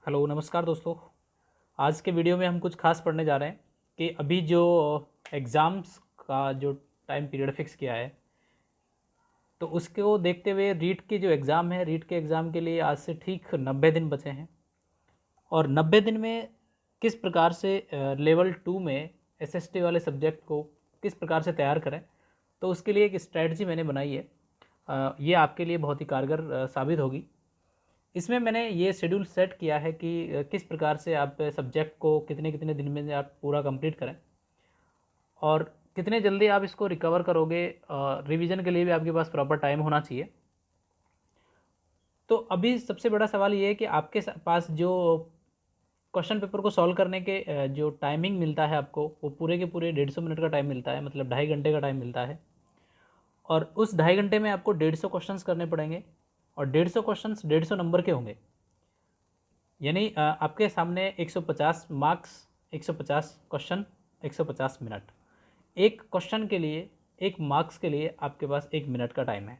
Hello नमस्कार दोस्तों। आज के वीडियो में हम कुछ खास पढ़ने जा रहे हैं कि अभी जो एग्ज़ाम्स का जो टाइम पीरियड फिक्स किया है, तो उसको देखते हुए रीट की जो एग्ज़ाम है, रीट के एग्ज़ाम के लिए आज से ठीक 90 दिन बचे हैं। और 90 दिन में किस प्रकार से लेवल 2 में एसएसटी वाले सब्जेक्ट को किस प्रकार से तैयार करें, तो उसके लिए एक स्ट्रैटेजी मैंने बनाई है। ये आपके लिए बहुत ही कारगर साबित होगी। इसमें मैंने ये शेड्यूल सेट किया है कि किस प्रकार से आप सब्जेक्ट को कितने कितने दिन में आप पूरा कंप्लीट करें और कितने जल्दी आप इसको रिकवर करोगे। रिवीजन के लिए भी आपके पास प्रॉपर टाइम होना चाहिए। तो अभी सबसे बड़ा सवाल ये है कि आपके पास जो क्वेश्चन पेपर को सॉल्व करने के जो टाइमिंग मिलता है आपको, वो पूरे के पूरे 150 मिनट का टाइम मिलता है, मतलब 2.5 घंटे का टाइम मिलता है। और उस 2.5 घंटे में आपको 150 क्वेश्चंस करने पड़ेंगे और 150 क्वेश्चंस 150 नंबर के होंगे। यानी आपके सामने 150 मार्क्स, 150 क्वेश्चन, 150 मिनट। एक क्वेश्चन के लिए, एक मार्क्स के लिए आपके पास 1 मिनट का टाइम है।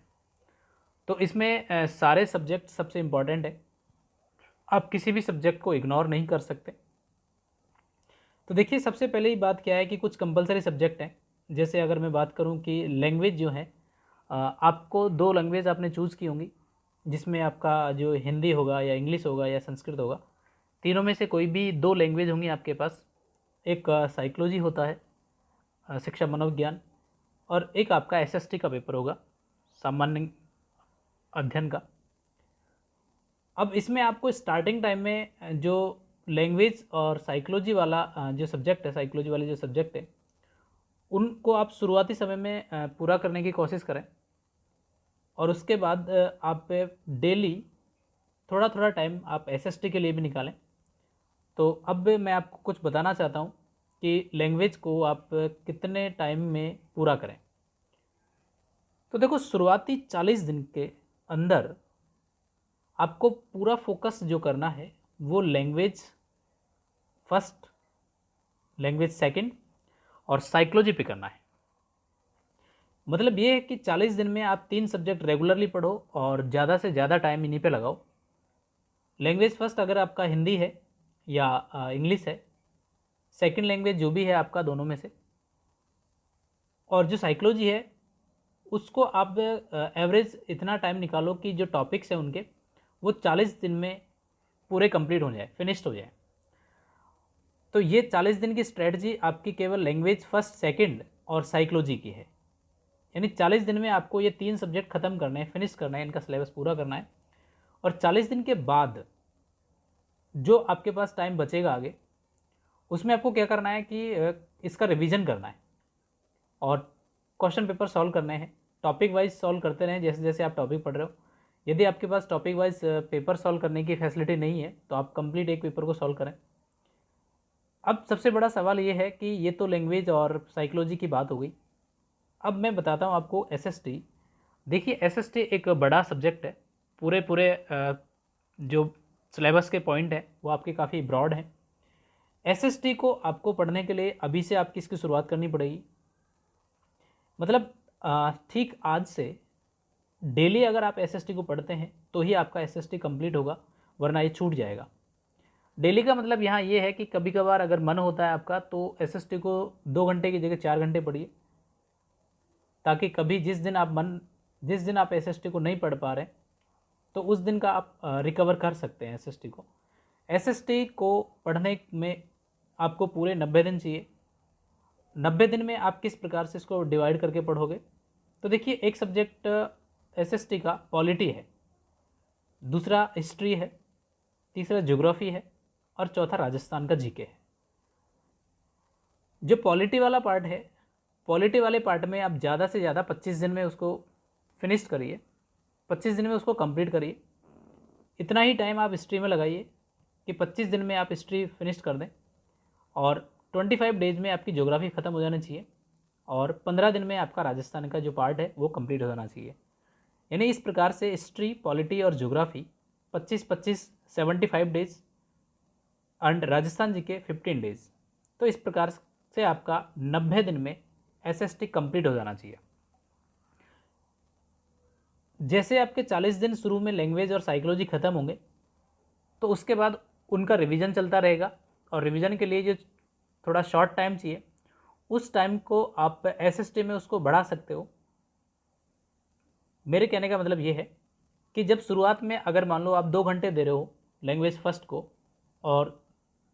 तो इसमें सारे सब्जेक्ट सबसे इम्पॉर्टेंट है, आप किसी भी सब्जेक्ट को इग्नोर नहीं कर सकते। तो देखिए, सबसे पहले ही बात क्या है कि कुछ कंपलसरी सब्जेक्ट हैं। जैसे अगर मैं बात करूं कि लैंग्वेज जो है, आपको 2 लैंग्वेज आपने चूज़ की होंगी, जिसमें आपका जो हिंदी होगा या इंग्लिश होगा या संस्कृत होगा। तीनों में से कोई भी 2 लैंग्वेज होंगी आपके पास। एक साइकोलॉजी होता है, शिक्षा मनोविज्ञान, और एक आपका एसएसटी का पेपर होगा, सामान्य अध्ययन का। अब इसमें आपको स्टार्टिंग टाइम में जो लैंग्वेज और साइकोलॉजी वाला जो सब्जेक्ट है, साइकोलॉजी वाले जो सब्जेक्ट है, उनको आप शुरुआती समय में पूरा करने की कोशिश करें। और उसके बाद आप डेली थोड़ा थोड़ा टाइम आप एसएसटी के लिए भी निकालें। तो अब मैं आपको कुछ बताना चाहता हूँ कि लैंग्वेज को आप कितने टाइम में पूरा करें। तो देखो, शुरुआती 40 दिन के अंदर आपको पूरा फोकस जो करना है वो लैंग्वेज फर्स्ट, लैंग्वेज सेकंड और साइकोलॉजी पे करना है। मतलब ये है कि 40 दिन में आप 3 सब्जेक्ट रेगुलरली पढ़ो और ज़्यादा से ज़्यादा टाइम इन्हीं पे लगाओ। लैंग्वेज फर्स्ट अगर आपका हिंदी है या इंग्लिश है, सेकंड लैंग्वेज जो भी है आपका दोनों में से, और जो साइकोलॉजी है उसको आप एवरेज इतना टाइम निकालो कि जो टॉपिक्स हैं उनके वो 40 दिन में पूरे कंप्लीट हो जाए, फिनिश्ड हो जाए। तो ये 40 दिन की स्ट्रेटजी आपकी केवल लैंग्वेज फर्स्ट, सेकंड और साइकोलॉजी की है। यानी 40 दिन में आपको ये 3 सब्जेक्ट खत्म करने हैं, फिनिश करना है, इनका सिलेबस पूरा करना है। और 40 दिन के बाद जो आपके पास टाइम बचेगा आगे, उसमें आपको क्या करना है कि इसका रिवीजन करना है और क्वेश्चन पेपर सॉल्व करने हैं। टॉपिक वाइज सॉल्व करते रहें जैसे जैसे आप टॉपिक पढ़ रहे हो। यदि आपके पास टॉपिक वाइज पेपर सॉल्व करने की फैसिलिटी नहीं है तो आप कंप्लीट एक पेपर को सॉल्व करें। अब सबसे बड़ा सवाल ये है कि ये तो लैंग्वेज और साइकोलॉजी की बात हो गई। अब मैं बताता हूँ आपको एसएसटी। देखिए, एसएसटी एक बड़ा सब्जेक्ट है। पूरे पूरे जो सिलेबस के पॉइंट हैं वो आपके काफ़ी ब्रॉड हैं। एसएसटी को आपको पढ़ने के लिए अभी से आपकी इसकी शुरुआत करनी पड़ेगी। मतलब ठीक आज से डेली अगर आप एसएसटी को पढ़ते हैं तो ही आपका एसएसटी कंप्लीट होगा, वरना ये छूट जाएगा। डेली का मतलब यहाँ ये है कि कभी कभार अगर मन होता है आपका तो एसएसटी को 2 घंटे की जगह 4 घंटे पढ़िए, ताकि कभी जिस दिन आप एसएसटी को नहीं पढ़ पा रहे तो उस दिन का आप रिकवर कर सकते हैं एसएसटी को। एसएसटी को पढ़ने में आपको पूरे 90 दिन चाहिए। 90 दिन में आप किस प्रकार से इसको डिवाइड करके पढ़ोगे? तो देखिए, एक सब्जेक्ट एसएसटी का पॉलिटी है, दूसरा हिस्ट्री है, तीसरा ज्योग्राफी है और चौथा राजस्थान का जीके है। जो पॉलिटी वाला पार्ट है, पॉलिटी वाले पार्ट में आप ज़्यादा से ज़्यादा 25 दिन में उसको फिनिश करिए, 25 दिन में उसको कंप्लीट करिए। इतना ही टाइम आप हिस्ट्री में लगाइए कि 25 दिन में आप हिस्ट्री फिनिश कर दें, और 25 डेज में आपकी ज्योग्राफी ख़त्म हो जानी चाहिए, और 15 दिन में आपका राजस्थान का जो पार्ट है वो कंप्लीट हो जाना चाहिए। यानी इस प्रकार से हिस्ट्री, पॉलिटी और ज्योग्राफी 25-25 75 डेज एंड राजस्थान जी के 15 डेज। तो इस प्रकार से आपका 90 दिन में एसएसटी कंप्लीट हो जाना चाहिए। जैसे आपके 40 दिन शुरू में लैंग्वेज और साइकोलॉजी ख़त्म होंगे तो उसके बाद उनका रिवीजन चलता रहेगा, और रिवीजन के लिए जो थोड़ा शॉर्ट टाइम चाहिए उस टाइम को आप एसएसटी में उसको बढ़ा सकते हो। मेरे कहने का मतलब ये है कि जब शुरुआत में अगर मान लो आप 2 घंटे दे रहे हो लैंग्वेज फर्स्ट को, और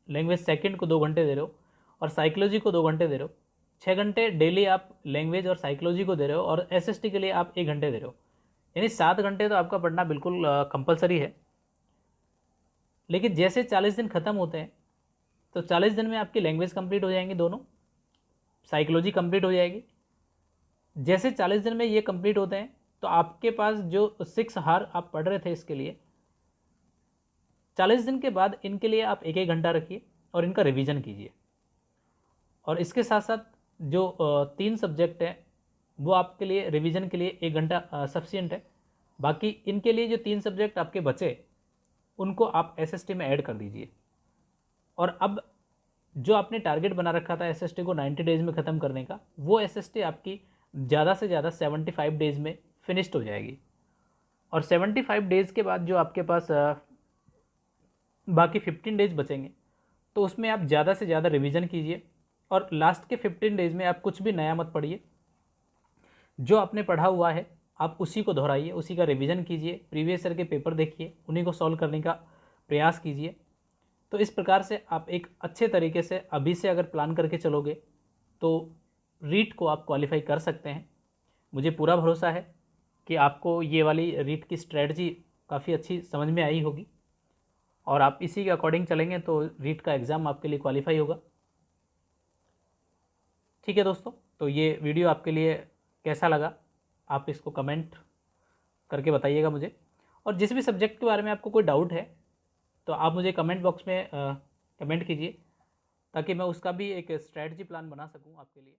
लैंग्वेज सेकंड को 2 घंटे दे रहे हो, और साइकोलॉजी को 2 घंटे दे रहे हो, 6 घंटे डेली आप लैंग्वेज और साइकोलॉजी को दे रहे हो, और एसएसटी के लिए आप 1 घंटे दे रहे हो, यानी 7 घंटे तो आपका पढ़ना बिल्कुल कंपलसरी है। लेकिन जैसे 40 दिन ख़त्म होते हैं तो 40 दिन में आपकी लैंग्वेज कंप्लीट हो जाएंगी, दोनों साइकोलॉजी कंप्लीट हो जाएगी। जैसे 40 दिन में ये कंप्लीट होते हैं तो आपके पास जो 6 हार आप पढ़ रहे थे इसके लिए, 40 दिन के बाद इनके लिए आप 1-1 घंटा रखिए और इनका रिवीजन कीजिए। और इसके साथ साथ जो 3 सब्जेक्ट हैं वो आपके लिए रिवीजन के लिए 1 घंटा सफिशिएंट है। बाकी इनके लिए जो 3 सब्जेक्ट आपके बचे उनको आप एसएसटी में ऐड कर दीजिए। और अब जो आपने टारगेट बना रखा था एसएसटी को 90 डेज़ में ख़त्म करने का, वो एसएसटी आपकी ज़्यादा से ज़्यादा 75 डेज़ में फिनिश्ड हो जाएगी। और 75 डेज़ के बाद जो आपके पास बाकी 15 डेज़ बचेंगे तो उसमें आप ज़्यादा से ज़्यादा रिवीजन कीजिए, और लास्ट के 15 डेज़ में आप कुछ भी नया मत पढ़िए, जो आपने पढ़ा हुआ है आप उसी को दोहराइए, उसी का रिवीजन कीजिए, प्रीवियस ईयर के पेपर देखिए, उन्हीं को सॉल्व करने का प्रयास कीजिए। तो इस प्रकार से आप एक अच्छे तरीके से अभी से अगर प्लान करके चलोगे तो रीट को आप क्वालिफाई कर सकते हैं। मुझे पूरा भरोसा है कि आपको ये वाली रीट की स्ट्रेटजी काफ़ी अच्छी समझ में आई होगी, और आप इसी के अकॉर्डिंग चलेंगे तो रीट का एग्ज़ाम आपके लिए क्वालिफाई होगा। ठीक है दोस्तों, तो ये वीडियो आपके लिए कैसा लगा आप इसको कमेंट करके बताइएगा मुझे। और जिस भी सब्जेक्ट के बारे में आपको कोई डाउट है तो आप मुझे कमेंट बॉक्स में कमेंट कीजिए, ताकि मैं उसका भी एक स्ट्रैटेजी प्लान बना सकूं आपके लिए।